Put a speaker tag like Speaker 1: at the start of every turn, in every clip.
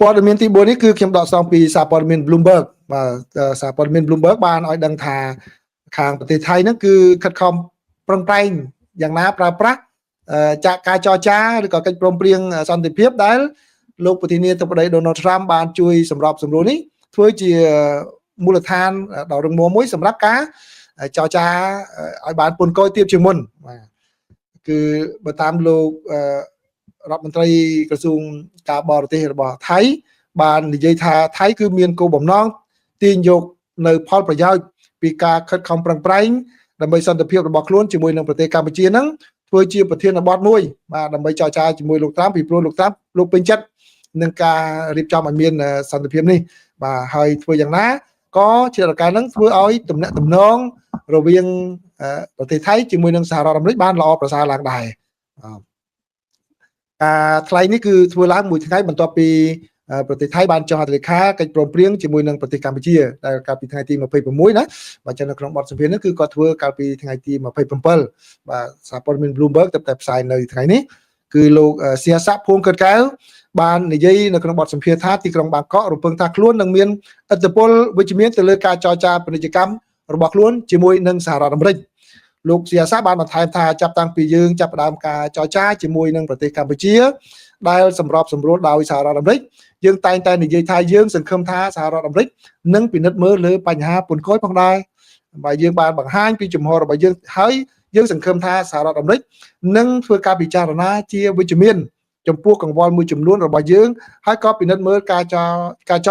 Speaker 1: ព័ត៌មានទី4នេះគឺខ្ញុំដកស្រង់ពីសារព័ត៌មាន Bloomberg បាទសារព័ត៌មាន Bloomberg បានឲ្យដឹងថាខាងប្រទេសថៃហ្នឹងគឺខិតខំប្រឹងប្រែងយ៉ាងណាប្រើប្រាស់ចាក់ការចរចាឬក៏កិច្ចព្រមព្រៀងសន្តិភាពដែលលោកប្រធានាធិបតី Donald Trump បានជួយសម្របសម្រួលនេះធ្វើជាមូលដ្ឋានដ៏រឹងមាំមួយសម្រាប់ការចរចាឲ្យបានពន់គយទៀតជាងមុនបាទគឺបើតាមលោករដ្ឋមន្ត្រីក្រសួងការបរទេសរបស់ថៃបាននិយាយថាថៃគឺមានគោលបំណងទាញយកនៅផលប្រយោជន៍ពីការខិតខំប្រឹងប្រែងដើម្បីសន្តិភាពរបស់ខ្លួនជាមួយនឹងប្រទេសកម្ពុជាហ្នឹងធ្វើជាប្រធានបទមួយបាទដើម្បីចរចាជាមួយលោកត្រាំពីព្រោះលោកត្រាំលោកពេញចិត្តនឹងការរៀបចំឲ្យមានសន្តិភាពនេះបាទហើយធ្វើយ៉ាងណាក៏ជារការហ្នឹងធ្វើឲ្យទំនាក់ទំនងរវាងប្រទេសថៃជាមួយនឹងសហរដ្ឋអាមេរិកបានល្អប្រសើរឡើងដែរថ្លៃនេះគឺធ្វើឡើងមួយថ្ងៃបន្ទាប់ពីប្រទេសថៃបានចុះហត្ថលេខាកិច្ចព្រមព្រៀងជាមួយនឹងប្រទេសកម្ពុជាដែលកាលពីថ្ងៃទី26ណាបាទចឹងនៅក្នុងបទសម្ភាសន៍នេះគឺគាត់ធ្វើកាលពីថ្ងៃទី27បាទសារព័ត៌មាន Bloomberg តែផ្សាយនៅថ្ងៃនេះគឺលោកសៀស័កភួងកើតកែវបាននិយាយនៅក្នុងបទសម្ភាសន៍ថាទីក្រុងបាងកករំពឹងថាខ្លួននឹងមានឥទ្ធិពលវិជ្ជមានទៅលើការចរចាពាណិជ្ជកម្មរបស់ខ្លួនជាមួយនឹងសហរដ្ឋអាមេរិកលោកសៀស័កបានបន្ថែមថាចាប់តាំងពីយើងចាប់ផ្ដើមការចរចាជាមួយនឹងប្រទេសកម្ពុជាដែលសម្របសម្រួលដោយសហរដ្ឋអាមេរិកយើងតែងតែនិយាយថាយើងសង្ឃឹមថាសហរដ្ឋអាមេរិកនឹងពិនិត្យមើលលើបញ្ហាពន្ធគយផងដែរហើយយើងបានបង្ហាញពីជំហររបស់យើងហើយយើងសង្ឃឹមថាសហរដ្ឋអាមេរិកនឹងធ្វើការពិចារណាជាវិជ្ជមានចំពោះកង្វល់មួយចំនួនរបស់យើងហើយក៏ពិនិត្យមើលការច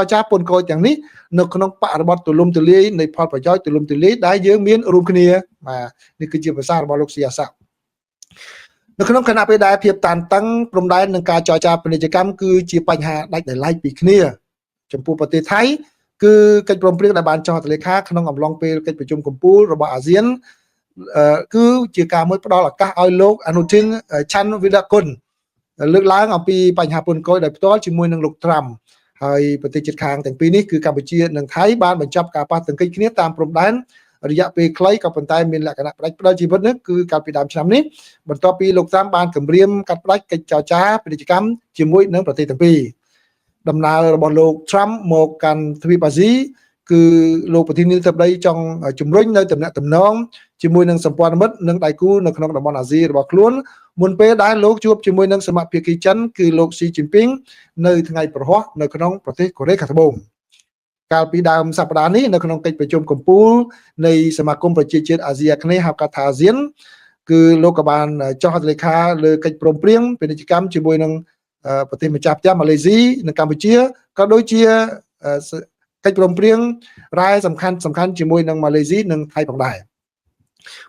Speaker 1: រចាពន្ធគយទាំងនេះនៅក្នុងបរិបទទូលំទូលាយនៃផលប្រយោជន៍ទូលំទូលាយដែលយើងមានរួមគ្នាបាទនេះគឺជាភាសារបស់លោកសៀស័កនៅក្នុងគណៈពេលដែលភាពតានតឹងព្រំដែននឹងការចរចាពាណិជ្ជកម្មគឺជាបញ្ហាដាច់ដោយឡែកពីគ្នាចំពោះប្រទេសថៃគឺកិច្ចព្រមព្រៀងដែលបានចុះហត្ថលេខាក្នុងអំឡុងពេលកិច្ចប្រជុំកំពូលរបស់អាស៊ានគឺជាការមួយផ្ដល់ឱកាសឲ្យលោកអនុทิនឆាន់វីរៈគុណលើកឡើងអំពីបញ្ហាពន្ធគយដោយផ្ទាល់ជាមួយនឹងលោកត្រាំហើយប្រទេសជិតខាងទាំងពីរនេះគឺកម្ពុជានិងថៃបានបញ្ចប់ការប៉ះទង្គិចគ្នាតាមព្រំដែនរយៈពេលខ្លីក៏ប៉ុន្តែមានលក្ខណៈផ្ដាច់ផ្ដាល់ជីវិតនេះគឺកាលពីដើមឆ្នាំនេះបន្ទាប់ពីលោកត្រាំបានគម្រាមកាត់ផ្ដាច់កិច្ចចរចាពាណិជ្ជកម្មជាមួយនឹងប្រទេសទាំងពីរដំណើររបស់លោកត្រាំមកកាន់ទ្វីបអាស៊ីគឺលោកប្រធានាធិបតីចង់ជំរុញនៅទំនាក់ទំនងជាមួយនឹងសម្ព័ន្ធមិត្តនិងដៃគូនៅក្នុងតំបន់អាស៊ីរបស់ខ្លួនមុនពេលដែលលោកជួបជាមួយនឹងសមាភាគីចិនគឺលោកស៊ីជីនពីងនៅថ្ងៃប្រហ័សនៅក្នុងប្រទេសកូរ៉េខាងត្បូងកាលពីដើមសប្តាហ៍នេះនៅក្នុងកិច្ចប្រជុំកំពូលនៃសមាគមប្រជាជាតិអាស៊ីអាគ្នេយ៍ហៅកាត់ថាអាស៊ានគឺលោកក៏បានចុះហត្ថលេខាលើកិច្ចព្រមព្រៀងពាណិជ្ជកម្មជាមួយនឹងប្រទេសម្ចាស់ផ្ទះម៉ាឡេស៊ីនិងកម្ពុជាក៏ដូចជាកិច្ចព្រមព្រៀងរ៉ែសំខាន់ជាមួយនឹងម៉ាឡេស៊ីនិងថៃផងដែរ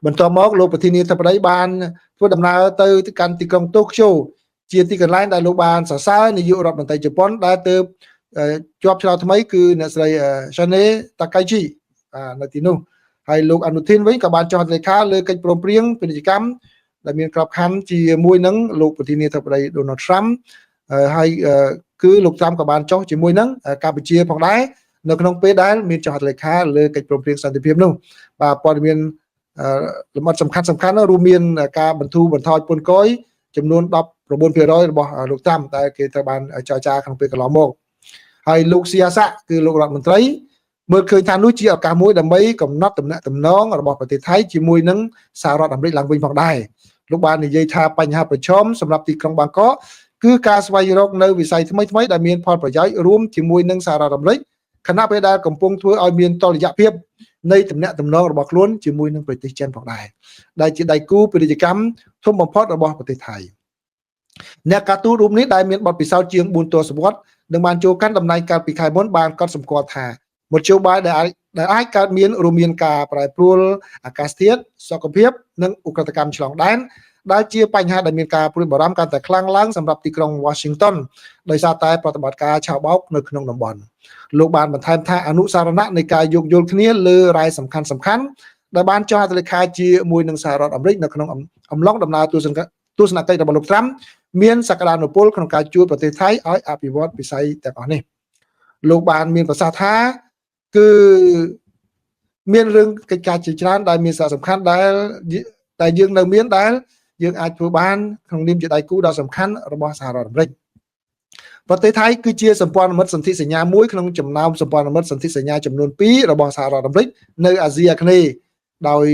Speaker 1: បន្ទាប់មកលោកប្រធានាធិបតីបានធ្វើដំណើរទៅកាន់ទីក្រុងតូក្យូជាទីកន្លែងដែលលោកបានសរសើរនាយករដ្ឋមន្ត្រីជប៉ុនដែលទើបជាប់ឆ្នោតថ្មីគឺអ្នកស្រី Shane Takaichi នៅទីនោះហើយលោកអនុทิនវិញក៏បានចុះហត្ថលេខាលើកិច្ចព្រមព្រៀងពាណិជ្ជកម្មដែលមានក្របខ័ណ្ឌជាមួយនឹងលោកប្រធានាធិបតី Donald Trump ហើយគឺលោក Trump ក៏បានចុះជាមួយនឹងកម្ពុជាផងដែរនៅក្នុងពេលដែលមានចុះហត្ថលេខាលើកិច្ចព្រមព្រៀងសន្តិភាពនោះបាទព័ត៌មានលម្អិតសំខាន់នោះរួមមានការបន្ធូរបន្ថយពន្ធគយចំនួន 19% របស់លោកត្រាំដែលគេត្រូវបានចរចាក្នុងពេលកន្លងមកហើយលោកសៀស័កគឺលោករដ្ឋមន្ត្រីមើលឃើញថានោះជាឱកាសមួយដើម្បីកំណត់ទំនាក់ទំនងរបស់ប្រទេសថៃជាមួយនឹងសហរដ្ឋអាមេរិកឡើងវិញផងដែរលោកបាននិយាយថាបញ្ហាប្រឈមសម្រាប់ទីក្រុងបាងកកគឺការស្វែងរកនៅវិស័យថ្មីដែលមានផលប្រយោជន៍រួមជាមួយនឹងសហរដ្ឋអាមេរិកខណៈពេលដែលកំពុងធ្វើឲ្យមានតុល្យភាពនៃទំនាក់ទំនងរបស់ខ្លួនជាមួយនឹងប្រទេសចិនផងដែរដែលជាដៃគូពាណិជ្ជកម្មធំបំផុតរបស់ប្រទេសថៃអ្នកការទូតរូបនេះដែលមានបទពិសោធន៍ជាង4ទសវត្សរ៍នឹងបានចូលកាន់តំណែងកាលពីខែមុនបានកត់សម្គាល់ថាមធ្យោបាយដែលអាចកើតមានរួមមានការប្រែប្រួលអាកាសធាតុសុខភាពនិងឧក្រិដ្ឋកម្មឆ្លងដែនដែលជាបញ្ហាដែលមានការព្រួយបារម្ភកាន់តែខ្លាំងឡើងសម្រាប់ទីក្រុង Washington ដោយសារតែប្រតិបត្តិការឆៅបោកនៅក្នុងតំបន់លោកបានបន្ថែមថាអនុសារណៈនៃការយោគយល់គ្នាលើរ៉ាយសំខាន់ដែលបានចុះហត្ថលេខាជាមួយនឹងសហរដ្ឋអាមេរិកនៅក្នុងអំឡុងដំណើរទស្សនកិច្ចរបស់លោកត្រាំមានសក្តានុពលក្នុងការជួយប្រទេសថៃឲ្យអភិវឌ្ឍវិស័យទាំងអស់នេះលោកបានមានប្រសាសន៍ថាគឺមានរឿងកិច្ចការជាច្រើនដែលមានសារៈសំខាន់ដែលយើងនៅមានដែលយើងអាចធ្វើបានក្នុងនាមជាដៃគូដ៏សំខាន់របស់សហរដ្ឋអាមេរិក ប្រទេសថៃគឺជាសម្ព័ន្ធមិត្តសន្ធិសញ្ញាមួយក្នុងចំណោមសម្ព័ន្ធមិត្តសន្ធិសញ្ញាចំនួន2របស់សហរដ្ឋអាមេរិកនៅអាស៊ីអាគ្នេយ៍ដោយ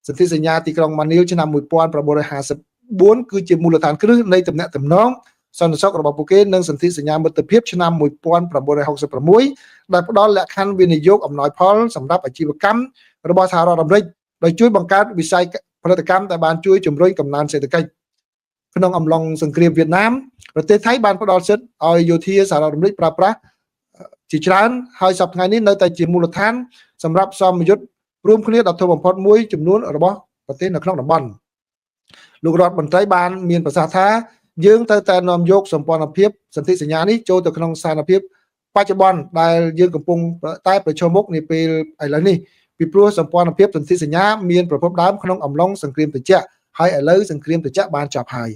Speaker 1: សន្ធិសញ្ញាទីក្រុងម៉ានីលឆ្នាំ1954គឺជាមូលដ្ឋានគ្រឹះនៃទំនាក់ទំនងសន្តិសុខរបស់ពួកគេនិងសន្ធិសញ្ញាមិត្តភាពឆ្នាំ1966ដែលផ្ដល់លក្ខខណ្ឌវិនិយោគអំណោយផលសម្រាប់អាជីវកម្មរបស់សហរដ្ឋអាមេរិកដោយជួយបង្កើតវិស័យផលិតកម្មដែលបានជួយជំរុញកំណើនសេដ្ឋកិច្ចក្នុងអំឡុងសង្គ្រាមវៀតណាមប្រទេសថៃបានផ្ដល់សិទ្ធិឲ្យយោធាសហរដ្ឋអាមេរិកប្រើប្រាស់ជាច្រើនហើយសប្តាហ៍នេះនៅតែជាមូលដ្ឋានសម្រាប់សមយុទ្ធរួមគ្នាដ៏ធំបំផុតមួយចំនួនរបស់ប្រទេសនៅក្នុងតំបន់លោករដ្ឋមន្ត្រីបានមានប្រសាសន៍ថាយើងត្រូវតែនាំយកសម្ព័ន្ធភាពសន្ធិសញ្ញានេះចូលទៅក្នុងស្ថានភាពបច្ចុប្បន្នដែលយើងកំពុងតែប្រឈមមុខនាពេលឥឡូវនេះពីព្រោះសម្ព័ន្ធភាពសន្ធិសញ្ញាមានប្រភពដើមក្នុងអំឡុងសង្គ្រាមត្រជាក់ហើយឥឡូវសង្គ្រាមត្រជាក់បានចប់ហើយ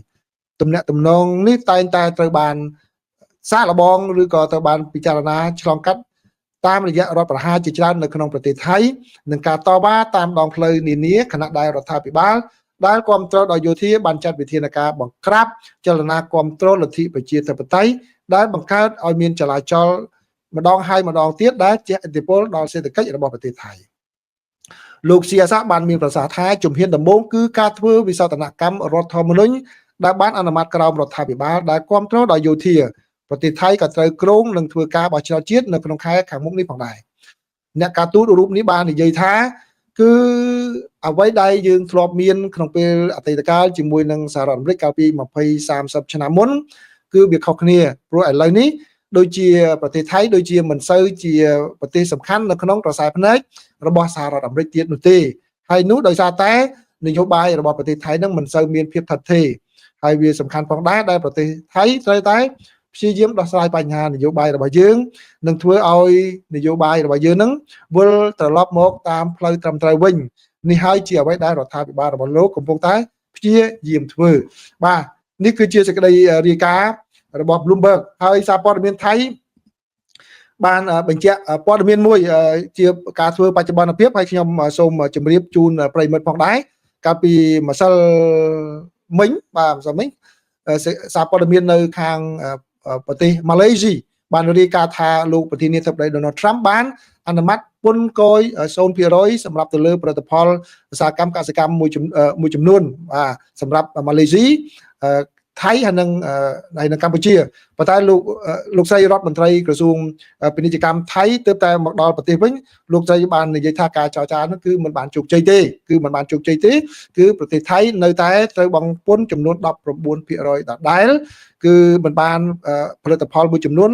Speaker 1: ទំនាក់ទំនងនេះតែងតែត្រូវបានសាកល្បងឬក៏ត្រូវបានពិចារណាឆ្លងកាត់តាមរយៈរដ្ឋប្រហារជាច្រើននៅក្នុងប្រទេសថៃនិងការតវ៉ាតាមដងផ្លូវនានាខណៈដែលរដ្ឋាភិបាលដែលគ្រប់គ្រងដោយយោធាបានចាត់វិធានការបង្ក្រាបចលនាគ្រប់គ្រងលទ្ធិប្រជាធិបតេយ្យដែលបង្កើតឲ្យមានចលាចលម្ដងហើយម្ដងទៀតដែលជះឥទ្ធិពលដល់សេដ្ឋកិច្ចរបស់ប្រទេសថៃលោកស៊ីអាសាបានមានប្រសាសន៍ថាជំហានដំបូងគឺការធ្វើវិសោធនកម្មរដ្ឋធម្មនុញ្ញដែលបានអនុម័តក្រោមរដ្ឋាភិបាលដែលគ្រប់គ្រងដោយយោធាប្រទេសថៃក៏ត្រូវគ្រោងនឹងធ្វើការបោះឆ្នោតជាតិនៅក្នុងខែខាងមុខនេះផងដែរអ្នកការទូតរូបនេះបាននិយាយថាគឺអ្វីដែលយើងធ្លាប់មានក្នុងពេលអតីតកាលជាមួយនឹងសហរដ្ឋអាមេរិកកាលពី20-30ឆ្នាំមុនគឺវាខុសគ្នាព្រោះឥឡូវនេះដូចជាប្រទេសថៃដូចជាមិនសូវជាប្រទេសសំខាន់នៅក្នុងក្រសែភ្នែករបស់សហរដ្ឋអាមេរិកទៀតនោះទេហើយនោះដោយសារតែនយោបាយរបស់ប្រទេសថៃនឹងមិនសូវមានភាពថិតថេរហើយវាសំខាន់ផងដែរដែលប្រទេសថៃត្រូវតែព្យាយាមដោះស្រាយបញ្ហានយោបាយរបស់យើងនិងធ្វើឲ្យនយោបាយរបស់យើងនឹងវិលត្រឡប់មកតាមផ្លូវត្រឹមត្រូវវិញនេះហើយជាអ្វីដែលរដ្ឋាភិបាលរបស់លោកកំពុងតែព្យាយាមធ្វើបាទនេះគឺជាសេចក្តីរាយការណ៍របស់ Bloomberg ហើយសារព័ត៌មានថៃបានបញ្ជាក់ព័ត៌មានមួយជាការធ្វើបច្ចុប្បន្នភាពហើយខ្ញុំសូមជម្រាបជូនប្រិយមិត្តផងដែរកាលពីម្សិលមិញបាទម្សិលមិញសារព័ត៌មាននៅខាងប្រទេសម៉ាឡេស៊ីបានរាយការណ៍ថាលោកប្រធានាធិបតី Donald Trump បានអនុម័តពន្ធគយ 0% សម្រាប់ទៅលើផលិតផលឧស្សាហកម្មកសិកម្មមួយចំនួនបាទសម្រាប់ម៉ាឡេស៊ីថៃហើយនិងកម្ពុជាប៉ុន្តែលោកស្រីរដ្ឋមន្ត្រីក្រសួងពាណិជ្ជកម្មថៃទើបតែមកដល់ប្រទេសវិញលោកស្រីបាននិយាយថាការចរចានោះគឺមិនបានជោគជ័យទេគឺប្រទេសថៃនៅតែត្រូវបង់ពន្ធចំនួន 19% ដដែលគឺមិនបានផលិតផលមួយចំនួន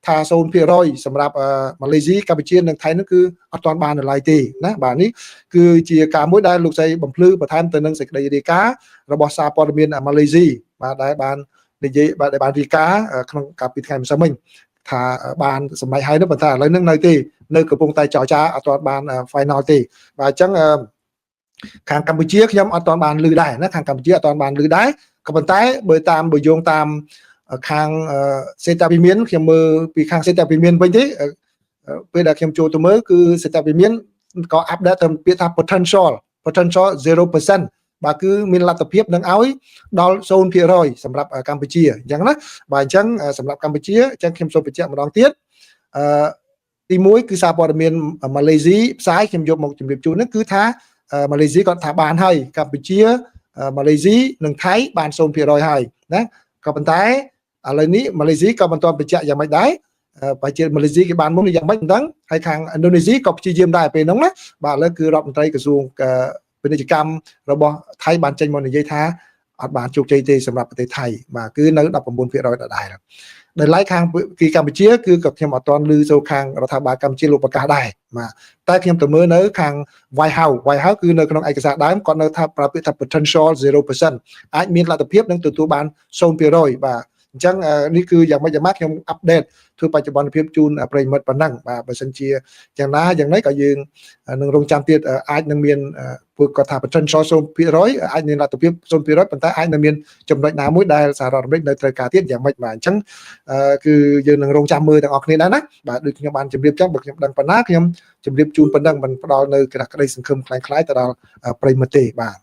Speaker 1: ថា 0% សម្រាប់ម៉ាឡេស៊ីកម្ពុជានិងថៃនោះគឺអត់ទាន់បាននៅឡើយទេណាបាទនេះគឺជាការមួយដែលលោកស្រីបំភ្លឺបន្ថែមទៅនឹងសេចក្តីរាយការណ៍របស់សារព័ត៌មានម៉ាឡេស៊ីបាទដែលបាននិយាយបាទដែលបានរាយការណ៍ក្នុងកាលពីថ្ងៃម្សិលមិញថាបានសម្រេចហើយនោះប៉ុន្តែឥឡូវនឹងនៅទេនៅកំពុងតែចរចាអត់ទាន់បាន final ទេបាទអញ្ចឹងខាងកម្ពុជាខ្ញុំអត់ទាន់បានឮដែរណាខាងកម្ពុជាអត់ទាន់បានឮដែរក៏ប៉ុន្តែបើយោងតាមខាងសេតាវិមានខ្ញុំមើលពីខាងសេតាវិមានវិញទេពេលដែលខ្ញុំចូលទៅមើលគឺសេតាវិមានក៏អាប់ដេតទៅពាក្យថា potential 0% បាទគឺមានលទ្ធភាពនឹងឲ្យដល់ 0% សម្រាប់កម្ពុជាអញ្ចឹងណាបាទអញ្ចឹងសម្រាប់កម្ពុជាអញ្ចឹងខ្ញុំសូមបញ្ជាក់ម្ដងទៀតទី1គឺសារព័ត៌មានម៉ាឡេស៊ីផ្សាយខ្ញុំយកមកជម្រាបជូនហ្នឹងគឺថាម៉ាឡេស៊ីគាត់ថាបានហើយកម្ពុជាម៉ាឡេស៊ីនិងថៃបាន 0% ហើយណាក៏ប៉ុន្តែឥឡូវនេះម៉ាឡេស៊ីក៏មិនទាន់បញ្ជាក់យ៉ាងម៉េចដែរបើជាម៉ាឡេស៊ីគេបានមុនយ៉ាងម៉េចមិនដឹងហើយខាងឥណ្ឌូនេស៊ីក៏ព្យាយាមដែរពេលហ្នឹងណាបាទឥឡូវគឺរដ្ឋមន្ត្រីក្រសួងពាណិជ្ជកម្មរបស់ថៃបានចេញមកនិយាយថាអត់បានជោគជ័យទេសម្រាប់ប្រទេសថៃបាទគឺនៅ 19% ដដែលដោយឡែកខាងកម្ពុជាគឺក៏ខ្ញុំអត់ទាន់ឮចូលខាងរដ្ឋាភិបាលកម្ពុជាលោកប្រកាសដែរបាទតែខ្ញុំទៅមើលនៅខាង White House គឺនៅក្នុងឯកសារដើមគាត់នៅថាប្រើពាក្យថា potential 0% អាចមានលទ្ធភាពនឹងទទួលបាន 0% បាទអញ្ចឹងនេះគឺយ៉ាងម៉េចខ្ញុំអាប់ដេតធ្វើបច្ចុប្បន្នភាពជូនប្រិយមិត្តប៉ុណ្ណឹងបាទបើសិនជាយ៉ាងណាយ៉ាងណីក៏យើងនឹងរងចាំទៀតអាចនឹងមានពួកគាត់ថា potential 0%អាចមានលទ្ធភាព 0% ប៉ុន្តែអាចនឹងមានចំណុចណាមួយដែលសហរដ្ឋអាមេរិកនៅត្រូវការទៀតយ៉ាងម៉េចបាទអញ្ចឹងគឺយើងនឹងរងចាំមើលទាំងអស់គ្នាដែរណាបាទដូចខ្ញុំបានជម្រាបចឹងបើខ្ញុំដឹងប៉ុណ្ណាខ្ញុំជម្រាបជូនប៉ុណ្ណឹងមិនផ្ដល់នៅក្តីសង្ឃឹមខ្លាំងៗទៅដល់ប្រិយមិត្តទេបាទ